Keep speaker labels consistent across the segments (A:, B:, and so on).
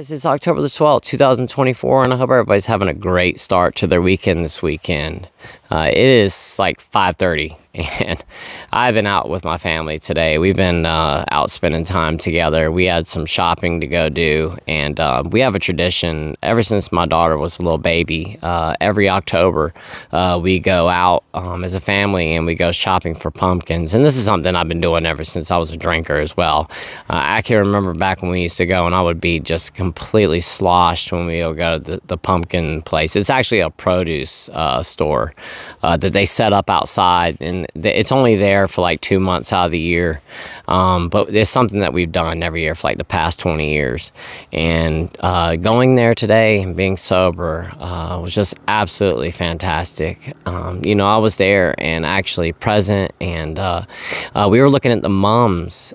A: Guys, it's October the 12th, 2024, and I hope everybody's having a great start to their weekend this weekend. It is like 5:30, and I've been out with my family today. We've been out spending time together. We had some shopping to go do, and we have a tradition ever since my daughter was a little baby. Every October, we go out as a family, and we go shopping for pumpkins. And this is something I've been doing ever since I was a drinker as well. I can remember back when we used to go, and I would be just completely sloshed when we would go to the pumpkin place. It's actually a produce store that they set up outside, and it's only there for like 2 months out of the year, but it's something that we've done every year for like the past 20 years. And going there today and being sober was just absolutely fantastic. You know, I was there and actually present, and we were looking at the mums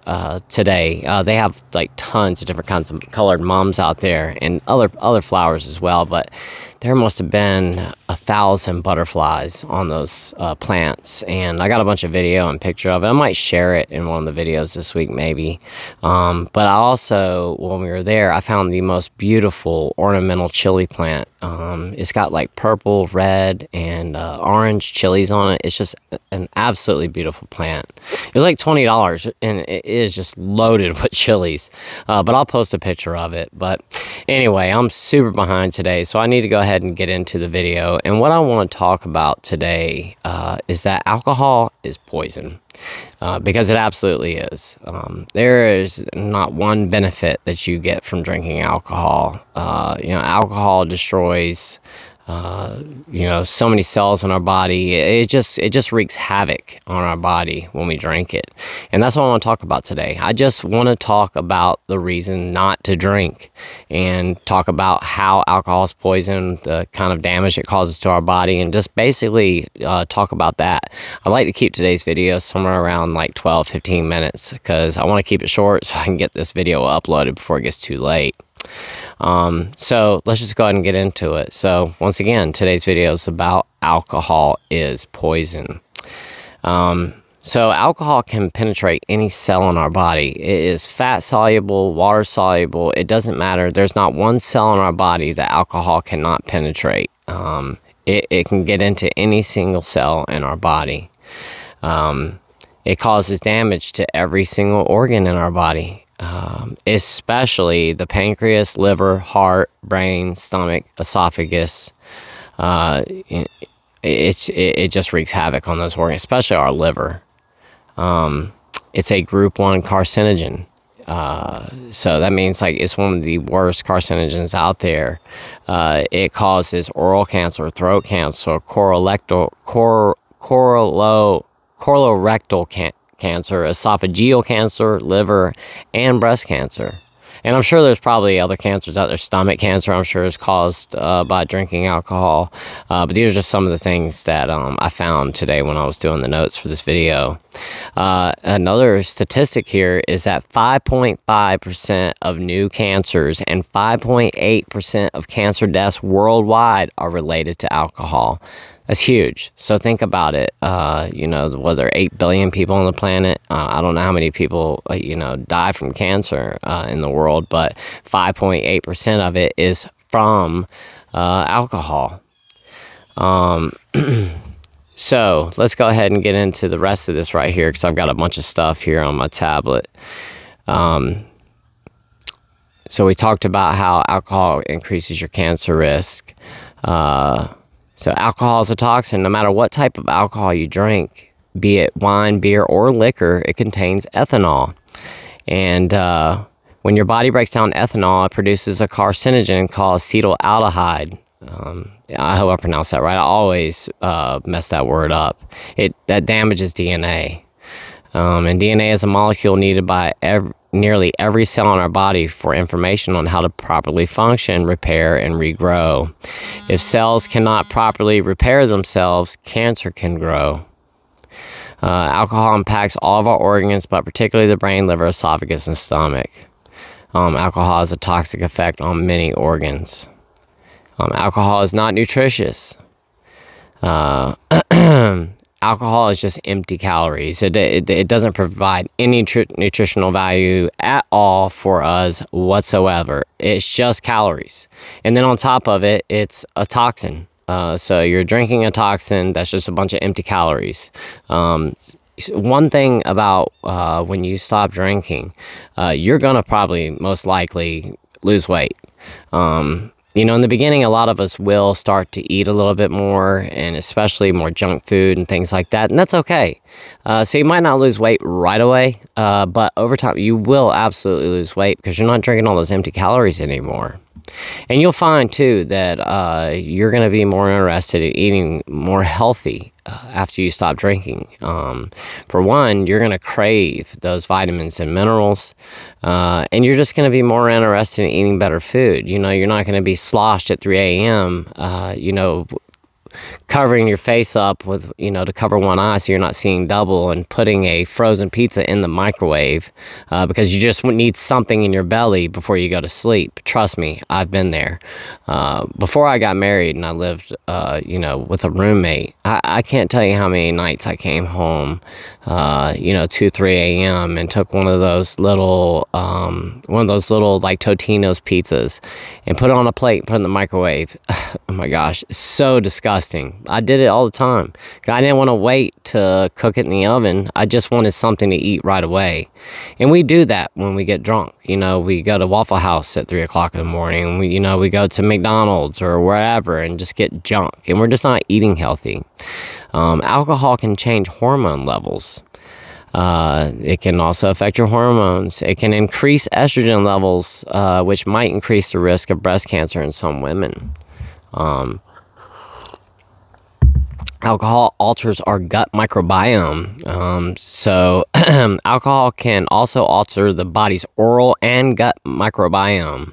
A: today. They have like tons of different kinds of colored mums out there, and other flowers as well, but there must have been 1,000 butterflies on those plants, and I got a bunch of video and picture of it. I might share it in one of the videos this week maybe, but I also, when we were there, I found the most beautiful ornamental chili plant. It's got like purple, red, and orange chilies on it. It's just an absolutely beautiful plant. It was like $20, and it is just loaded with chilies, but I'll post a picture of it. But anyway, I'm super behind today, so I need to go ahead and get into the video. And what I want to talk about today is that alcohol is poison, because it absolutely is. There is not one benefit that you get from drinking alcohol. You know, alcohol destroys you know, so many cells in our body. It just wreaks havoc on our body when we drink it. And that's what I want to talk about today. I just want to talk about the reason not to drink, and talk about how alcohol is poison, the kind of damage it causes to our body, and just basically talk about that. I'd like to keep today's video somewhere around like 12-15 minutes, because I want to keep it short so I can get this video uploaded before it gets too late. So let's just go ahead and get into it. So once again, today's video is about alcohol is poison. So alcohol can penetrate any cell in our body. It is fat soluble, water soluble. It doesn't matter. There's not one cell in our body that alcohol cannot penetrate. It can get into any single cell in our body. It causes damage to every single organ in our body. Especially the pancreas, liver, heart, brain, stomach, esophagus. It just wreaks havoc on those organs, especially our liver. It's a group 1 carcinogen. So that means like it's one of the worst carcinogens out there. It causes oral cancer, throat cancer, colorectal cancer, esophageal cancer, liver, and breast cancer. And I'm sure there's probably other cancers out there. Stomach cancer, I'm sure, is caused by drinking alcohol. But these are just some of the things that I found today when I was doing the notes for this video. Another statistic here is that 5.5% of new cancers and 5.8% of cancer deaths worldwide are related to alcohol. That's huge. So think about it. You know, there are 8 billion people on the planet. I don't know how many people, you know, die from cancer in the world, but 5.8% of it is from alcohol. So let's go ahead and get into the rest of this right here, because I've got a bunch of stuff here on my tablet. So we talked about how alcohol increases your cancer risk. So alcohol is a toxin. No matter what type of alcohol you drink, be it wine, beer, or liquor, it contains ethanol. And when your body breaks down ethanol, it produces a carcinogen called acetaldehyde. I hope I pronounced that right. I always mess that word up. That damages DNA. And DNA is a molecule needed by nearly every cell in our body for information on how to properly function, repair, and regrow. If cells cannot properly repair themselves, cancer can grow. Alcohol impacts all of our organs, but particularly the brain, liver, esophagus, and stomach. Alcohol has a toxic effect on many organs. Alcohol is not nutritious. alcohol is just empty calories. It doesn't provide any nutritional value at all for us whatsoever. It's just calories. And then on top of it, it's a toxin. So you're drinking a toxin that's just a bunch of empty calories. One thing about when you stop drinking, you're going to probably most likely lose weight. You know, in the beginning, a lot of us will start to eat a little bit more, and especially more junk food and things like that, and that's okay. So you might not lose weight right away, but over time, you will absolutely lose weight because you're not drinking all those empty calories anymore. And you'll find, too, that you're going to be more interested in eating more healthy after you stop drinking. For one, you're going to crave those vitamins and minerals, and you're just going to be more interested in eating better food. You know, you're not going to be sloshed at 3 a.m., you know, covering your face up with, you know, to cover one eye so you're not seeing double, and putting a frozen pizza in the microwave because you just need something in your belly before you go to sleep. Trust me, I've been there. Before I got married and I lived, you know, with a roommate, I can't tell you how many nights I came home, you know, 2, 3 a.m. and took one of those little like Totino's pizzas and put it on a plate, put it in the microwave. Oh my gosh, it's so disgusting. I did it all the time. I didn't want to wait to cook it in the oven. I just wanted something to eat right away. And we do that when we get drunk. You know, we go to Waffle House at 3 o'clock in the morning. We go to McDonald's or wherever and just get junk. And we're just not eating healthy. Alcohol can change hormone levels. It can also affect your hormones. It can increase estrogen levels, which might increase the risk of breast cancer in some women. Alcohol alters our gut microbiome. So alcohol can also alter the body's oral and gut microbiome.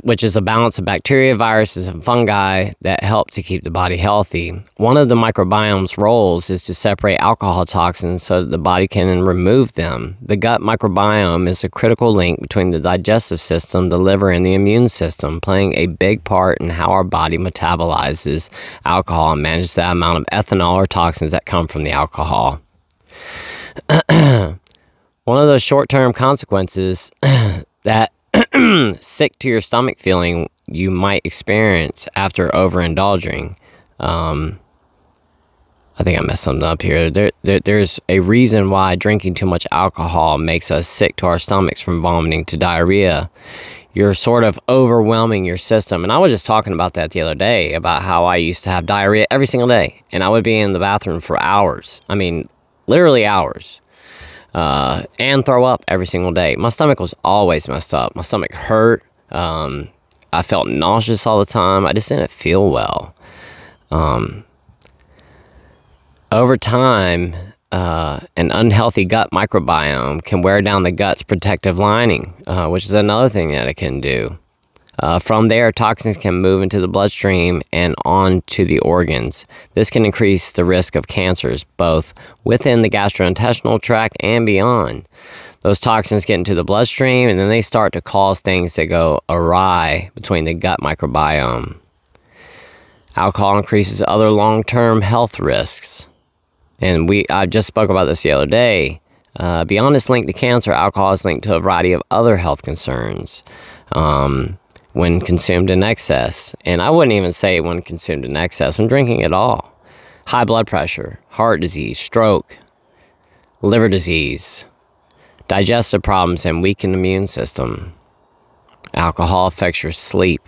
A: Which is a balance of bacteria, viruses, and fungi that help to keep the body healthy. One of the microbiome's roles is to separate alcohol toxins so that the body can remove them. The gut microbiome is a critical link between the digestive system, the liver, and the immune system, playing a big part in how our body metabolizes alcohol and manages the amount of ethanol or toxins that come from the alcohol. One of those short-term consequences that sick to your stomach feeling you might experience after overindulging. I think I messed something up here. There's a reason why drinking too much alcohol makes us sick to our stomachs, from vomiting to diarrhea. You're sort of overwhelming your system. And I was just talking about that the other day, about how I used to have diarrhea every single day. And I would be in the bathroom for hours. I mean, literally hours. And throw up every single day. My stomach was always messed up. My stomach hurt. I felt nauseous all the time. I just didn't feel well. Over time, an unhealthy gut microbiome can wear down the gut's protective lining, which is another thing that it can do. From there, toxins can move into the bloodstream and on to the organs. This can increase the risk of cancers, both within the gastrointestinal tract and beyond. Those toxins get into the bloodstream, and then they start to cause things to go awry between the gut microbiome. Alcohol increases other long-term health risks. And I just spoke about this the other day. Beyond its link to cancer, alcohol is linked to a variety of other health concerns. When consumed in excess. And I wouldn't even say when consumed in excess, when drinking at all. High blood pressure, heart disease, stroke, liver disease, digestive problems, and weakened immune system. Alcohol affects your sleep.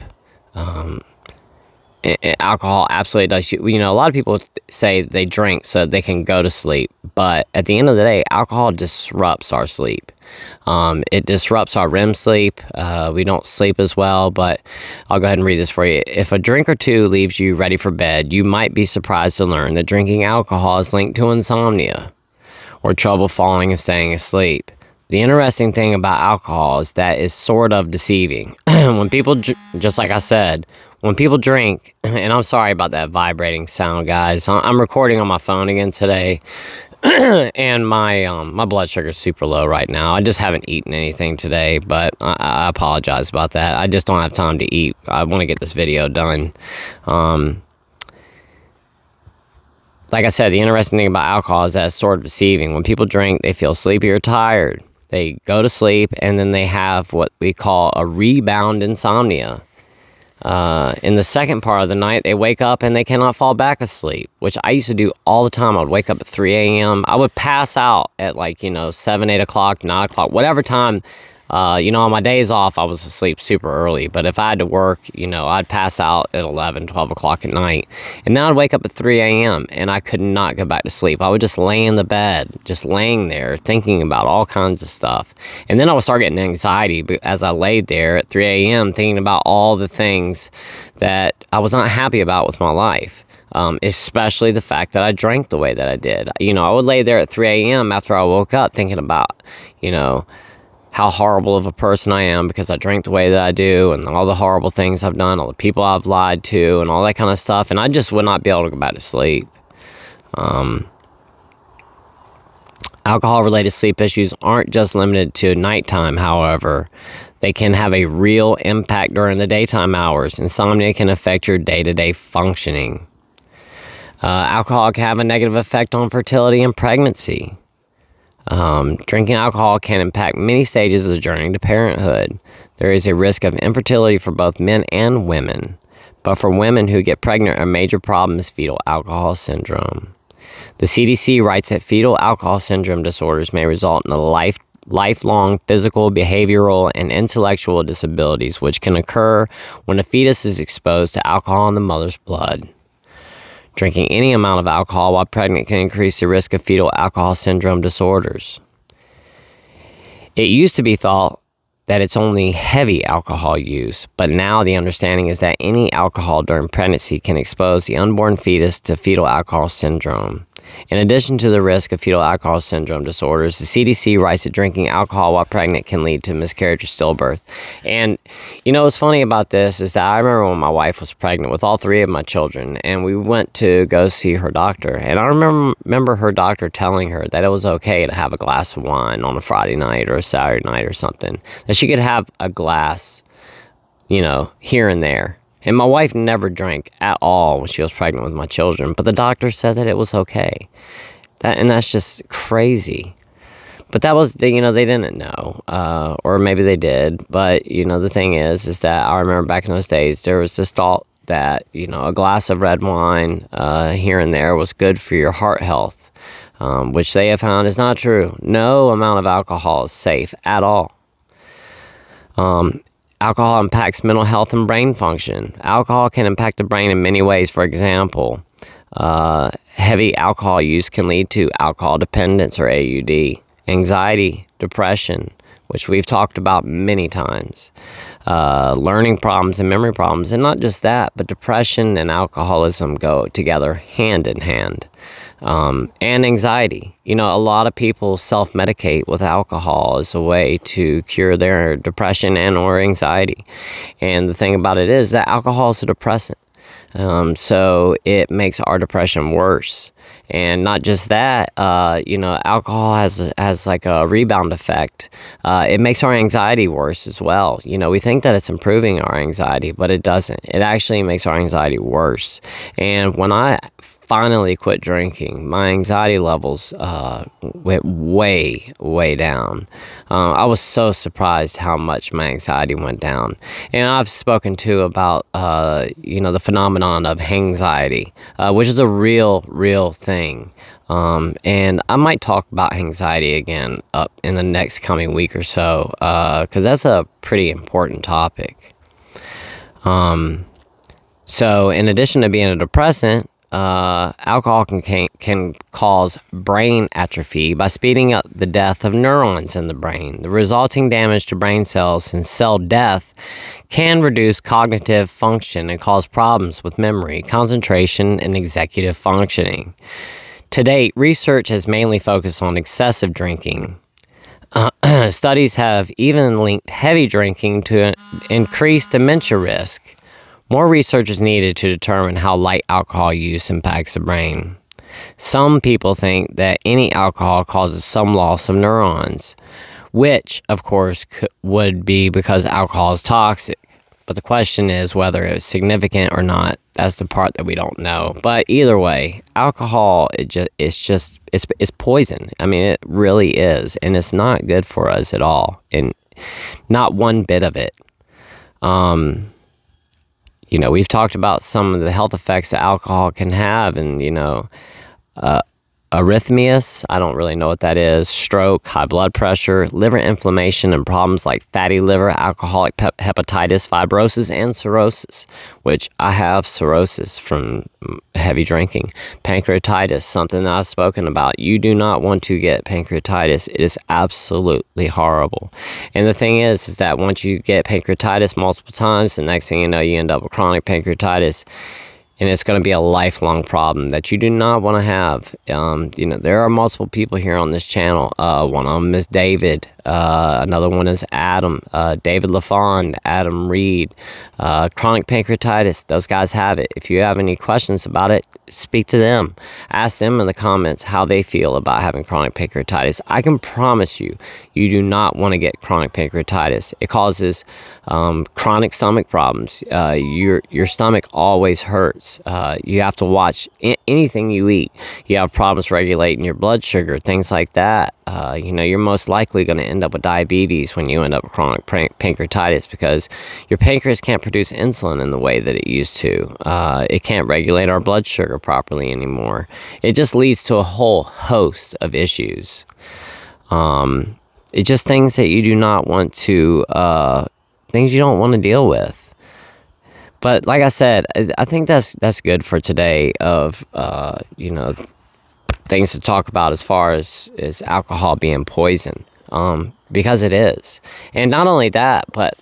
A: Alcohol absolutely does. You know, a lot of people say they drink so they can go to sleep. But at the end of the day, alcohol disrupts our sleep. It disrupts our REM sleep. We don't sleep as well, but I'll go ahead and read this for you. If a drink or two leaves you ready for bed, you might be surprised to learn that drinking alcohol is linked to insomnia or trouble falling and staying asleep. The interesting thing about alcohol is that it's sort of deceiving. When people, just like I said, when people drink, and I'm sorry about that vibrating sound, guys. I'm recording on my phone again today. And my blood sugar is super low right now. I just haven't eaten anything today, but I apologize about that. I just don't have time to eat. I want to get this video done. Like I said, the interesting thing about alcohol is that it's sort of deceiving. When people drink, they feel sleepy or tired. They go to sleep, and then they have what we call a rebound insomnia. In the second part of the night, they wake up and they cannot fall back asleep, which I used to do all the time. I would wake up at 3 a.m. I would pass out at 7, 8 o'clock, 9 o'clock, whatever time. On my days off, I was asleep super early. But if I had to work, I'd pass out at 11, 12 o'clock at night. And then I'd wake up at 3 a.m. and I could not go back to sleep. I would just lay in the bed, just laying there, thinking about all kinds of stuff. And then I would start getting anxiety as I laid there at 3 a.m. thinking about all the things that I was not happy about with my life. Especially the fact that I drank the way that I did. I would lay there at 3 a.m. after I woke up thinking about, how horrible of a person I am because I drink the way that I do, and all the horrible things I've done, all the people I've lied to, and all that kind of stuff, and I just would not be able to go back to sleep. Alcohol-related sleep issues aren't just limited to nighttime, however. They can have a real impact during the daytime hours. Insomnia can affect your day-to-day functioning. Alcohol can have a negative effect on fertility and pregnancy. Drinking alcohol can impact many stages of the journey to parenthood. There is a risk of infertility for both men and women. But for women who get pregnant, a major problem is fetal alcohol syndrome. The CDC writes that fetal alcohol syndrome disorders may result in lifelong physical, behavioral, and intellectual disabilities, which can occur when a fetus is exposed to alcohol in the mother's blood. Drinking any amount of alcohol while pregnant can increase the risk of fetal alcohol syndrome disorders. It used to be thought that it's only heavy alcohol use, but now the understanding is that any alcohol during pregnancy can expose the unborn fetus to fetal alcohol syndrome. In addition to the risk of fetal alcohol syndrome disorders, the CDC writes that drinking alcohol while pregnant can lead to miscarriage or stillbirth. And, what's funny about this is that I remember when my wife was pregnant with all 3 of my children, and we went to go see her doctor. And I remember her doctor telling her that it was okay to have a glass of wine on a Friday night or a Saturday night or something. That she could have a glass, here and there. And my wife never drank at all when she was pregnant with my children, but the doctor said that it was okay. That's just crazy. But that was, they didn't know, or maybe they did. But, the thing is that I remember back in those days, there was this thought that, a glass of red wine here and there was good for your heart health, which they have found is not true. No amount of alcohol is safe at all. Alcohol impacts mental health and brain function. Alcohol can impact the brain in many ways. For example, heavy alcohol use can lead to alcohol dependence, or AUD, anxiety, depression, which we've talked about many times, learning problems and memory problems. And not just that, but depression and alcoholism go together hand in hand. And anxiety. A lot of people self-medicate with alcohol as a way to cure their depression and or anxiety. And the thing about it is that alcohol is a depressant. So it makes our depression worse. And not just that, alcohol has like a rebound effect. It makes our anxiety worse as well. We think that it's improving our anxiety, but it doesn't. It actually makes our anxiety worse. And when I finally quit drinking, my anxiety levels went way, way down. I was so surprised how much my anxiety went down. And I've spoken too about, the phenomenon of hangxiety, which is a real thing. And I might talk about anxiety again up in the next coming week or so, because that's a pretty important topic. So in addition to being a depressant, alcohol can cause brain atrophy by speeding up the death of neurons in the brain. The resulting damage to brain cells and cell death can reduce cognitive function and cause problems with memory, concentration, and executive functioning. To date, research has mainly focused on excessive drinking. Studies have even linked heavy drinking to increased dementia risk. More research is needed to determine how light alcohol use impacts the brain. Some people think that any alcohol causes some loss of neurons, which, of course, would be because alcohol is toxic. But the question is whether it's significant or not. That's the part that we don't know. But either way, alcohol, it's poison. I mean, it really is. And it's not good for us at all. And not one bit of it. You know, we've talked about some of the health effects that alcohol can have. And, you know, arrhythmias, I don't really know what that is, stroke, high blood pressure, liver inflammation, and problems like fatty liver, alcoholic hepatitis, fibrosis, and cirrhosis, which I have cirrhosis from heavy drinking. Pancreatitis, something that I've spoken about. You do not want to get pancreatitis. It is absolutely horrible. And the thing is that once you get pancreatitis multiple times, the next thing you know, you end up with chronic pancreatitis. And it's going to be a lifelong problem that you do not want to have. You know, there are multiple people here on this channel. One of them is David. Another one is Adam. David LaFond, Adam Reed. Chronic pancreatitis. Those guys have it. If you have any questions about it, speak to them. Ask them in the comments how they feel about having chronic pancreatitis. I can promise you, you do not want to get chronic pancreatitis. It causes chronic stomach problems. Your stomach always hurts. You have to watch anything you eat. You have problems regulating your blood sugar, things like that. You know, you're most likely going to end up with diabetes when you end up with chronic pancreatitis because your pancreas can't produce insulin in the way that it used to. It can't regulate our blood sugar properly anymore. It just leads to a whole host of issues. It's just things that you do not want to, things you don't want to deal with. But like I said, I think that's good for today of, you know, things to talk about as far as alcohol being poison, because it is. And not only that, but,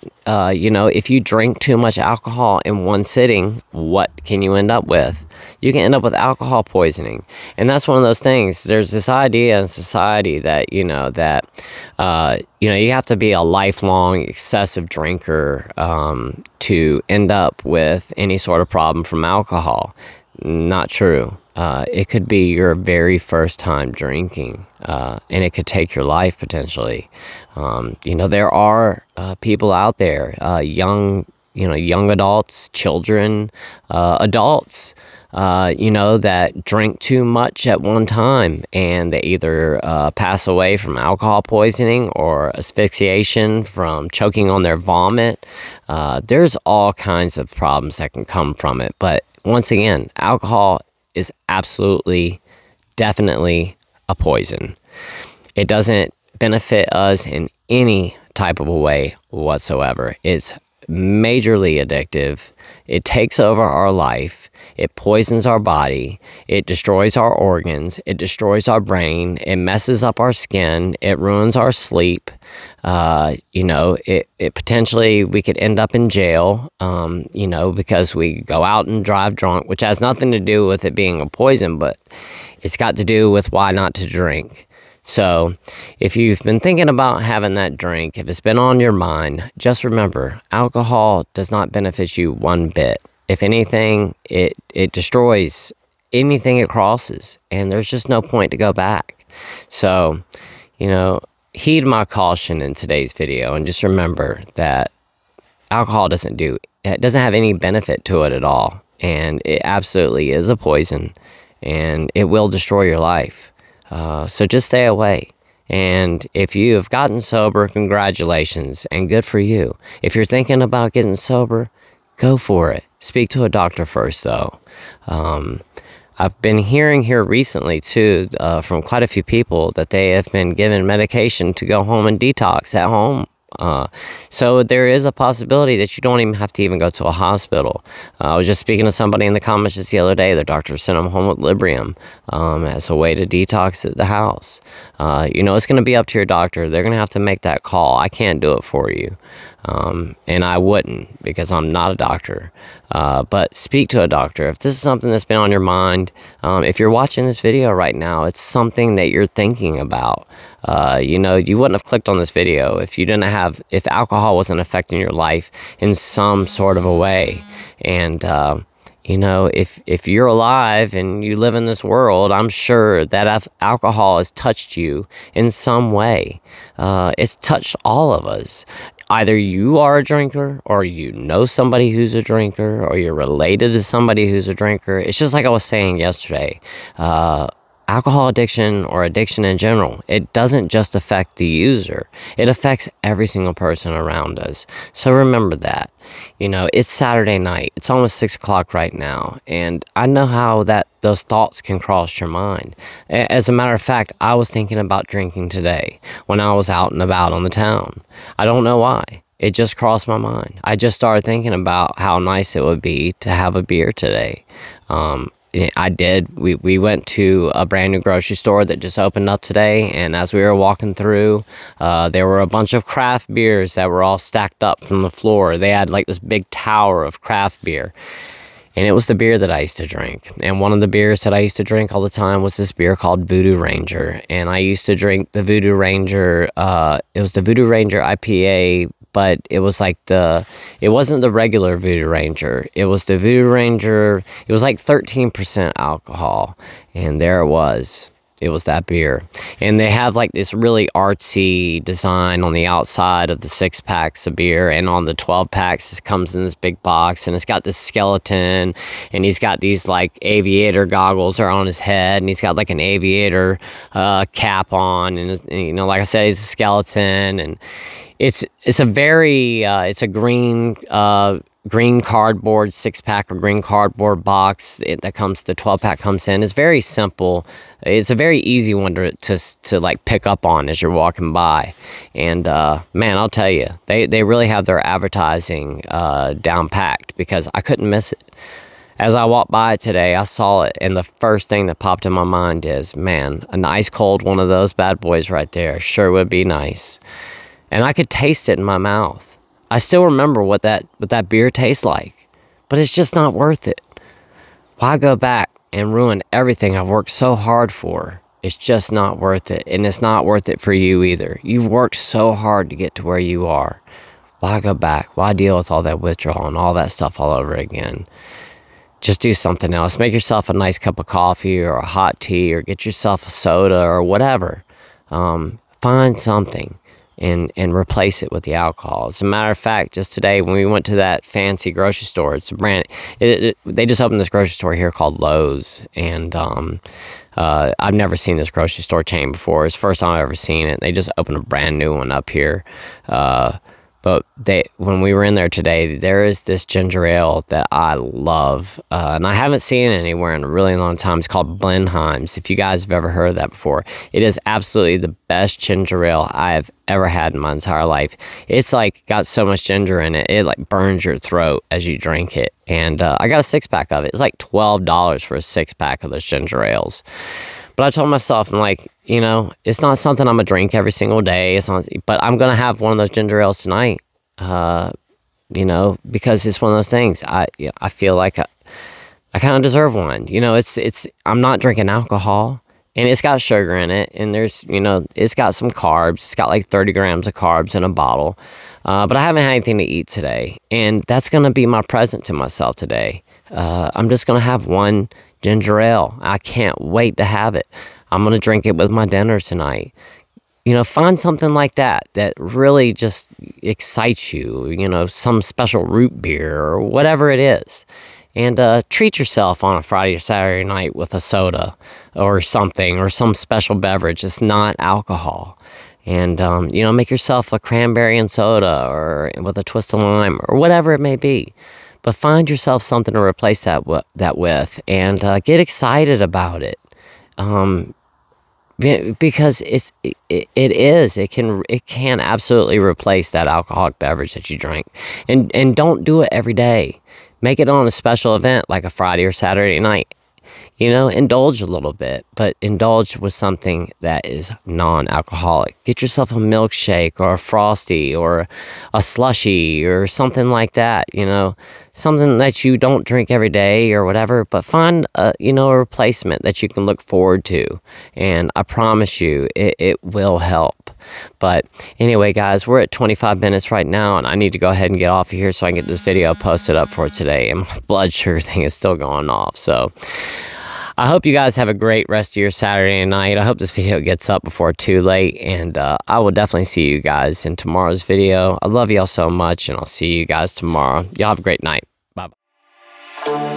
A: you know, if you drink too much alcohol in one sitting, what can you end up with? You can end up with alcohol poisoning. And that's one of those things. There's this idea in society that, you know, you have to be a lifelong excessive drinker to end up with any sort of problem from alcohol. Not true. It could be your very first time drinking, and it could take your life potentially. You know, there are people out there, young adults, children, adults, you know, that drink too much at one time, and they either pass away from alcohol poisoning or asphyxiation from choking on their vomit. There's all kinds of problems that can come from it. But once again, alcohol is absolutely, definitely a poison. It doesn't benefit us in any type of a way whatsoever. It's majorly addictive. It takes over our life. It poisons our body. It destroys our organs. It destroys our brain. It messes up our skin. It ruins our sleep. You know, it potentially, we could end up in jail, you know, because we go out and drive drunk, which has nothing to do with it being a poison, but it's got to do with why not to drink. So if you've been thinking about having that drink, if it's been on your mind, just remember, alcohol does not benefit you one bit. If anything, it destroys anything it crosses, and there's just no point to go back. So, you know, heed my caution in today's video, and just remember that alcohol doesn't have any benefit to it at all, and it absolutely is a poison, and it will destroy your life. So just stay away. And if you have gotten sober, congratulations, and good for you. If you're thinking about getting sober, go for it. Speak to a doctor first, though. I've been hearing here recently, too, from quite a few people that they have been given medication to go home and detox at home. So there is a possibility that you don't even have to even go to a hospital. I was just speaking to somebody in the comments just the other day. Their doctor sent them home with Librium as a way to detox at the house. You know, it's going to be up to your doctor. They're going to have to make that call. I can't do it for you. And I wouldn't, because I'm not a doctor. But speak to a doctor. If this is something that's been on your mind, if you're watching this video right now, it's something that you're thinking about. You know, you wouldn't have clicked on this video if alcohol wasn't affecting your life in some sort of a way. And, You know, if you're alive and you live in this world, I'm sure that alcohol has touched you in some way. It's touched all of us. Either you are a drinker, or you know somebody who's a drinker, or you're related to somebody who's a drinker. It's just like I was saying yesterday. Alcohol addiction, or addiction in general, it doesn't just affect the user. It affects every single person around us. So remember that. You know, it's Saturday night. It's almost 6 o'clock right now. And I know how those thoughts can cross your mind. As a matter of fact, I was thinking about drinking today when I was out and about on the town. I don't know why. It just crossed my mind. I just started thinking about how nice it would be to have a beer today. I did. We went to a brand new grocery store that just opened up today, and as we were walking through, there were a bunch of craft beers that were all stacked up from the floor. They had like this big tower of craft beer, and it was the beer that I used to drink. And one of the beers that I used to drink all the time was this beer called Voodoo Ranger, and I used to drink the Voodoo Ranger. It was the Voodoo Ranger IPA, but it was like it wasn't the regular Voodoo Ranger. It was the Voodoo Ranger. It was like 13% alcohol, and there it was. It was that beer. And they have like this really artsy design on the outside of the 6-packs of beer, and on the 12-packs, it comes in this big box, and it's got this skeleton, and he's got these like aviator goggles are on his head, and he's got like an aviator cap on, and you know, like I said, he's a skeleton, and it's a green cardboard 6-pack or green cardboard box that comes, the 12-pack comes in. It's very simple. It's a very easy one to like pick up on as you're walking by. And man, I'll tell you, they really have their advertising down packed, because I couldn't miss it. As I walked by today, I saw it, and the first thing that popped in my mind is, man, an ice cold one of those bad boys right there sure would be nice. And I could taste it in my mouth. I still remember what that beer tastes like, but it's just not worth it. Why go back and ruin everything I've worked so hard for? It's just not worth it, and it's not worth it for you either. You've worked so hard to get to where you are. Why go back? Why deal with all that withdrawal and all that stuff all over again? Just do something else. Make yourself a nice cup of coffee or a hot tea, or get yourself a soda or whatever. Find something and replace it with the alcohol. As a matter of fact, just today when we went to that fancy grocery store, it's a brand. They just opened this grocery store here called Lowe's, and I've never seen this grocery store chain before. It's the first time I've ever seen it. They just opened a brand new one up here. But when we were in there today, there is this ginger ale that I love, and I haven't seen it anywhere in a really long time. It's called Blenheim's. If you guys have ever heard of that before, it is absolutely the best ginger ale I have ever had in my entire life. It's like got so much ginger in it, it like burns your throat as you drink it. And I got a 6-pack of it. It's like $12 for a 6-pack of those ginger ales. But I told myself, I'm like, you know, it's not something I'm going to drink every single day. It's not, but I'm going to have one of those ginger ales tonight, you know, because it's one of those things. I feel like I kind of deserve one. You know, I'm not drinking alcohol, and it's got sugar in it, and there's, you know, it's got some carbs. It's got like 30 grams of carbs in a bottle. But I haven't had anything to eat today, and that's going to be my present to myself today. I'm just going to have one ginger ale. I can't wait to have it. I'm going to drink it with my dinner tonight. You know, find something like that really just excites you, you know, some special root beer or whatever it is. And treat yourself on a Friday or Saturday night with a soda or something, or some special beverage. It's not alcohol. And, you know, make yourself a cranberry and soda, or with a twist of lime, or whatever it may be. But find yourself something to replace that with, and get excited about it, because it can absolutely replace that alcoholic beverage that you drink, and don't do it every day. Make it on a special event like a Friday or Saturday night. you know, indulge a little bit, but indulge with something that is non-alcoholic. Get yourself a milkshake or a Frosty or a slushie or something like that, you know, something that you don't drink every day or whatever, but find a, you know, a replacement that you can look forward to. And I promise you, it will help. But anyway, guys, we're at 25 minutes right now, and I need to go ahead and get off of here so I can get this video posted up for today. And my blood sugar thing is still going off. So I hope you guys have a great rest of your Saturday night. I hope this video gets up before too late, and I will definitely see you guys in tomorrow's video. I love y'all so much, and I'll see you guys tomorrow. Y'all have a great night. Bye-bye.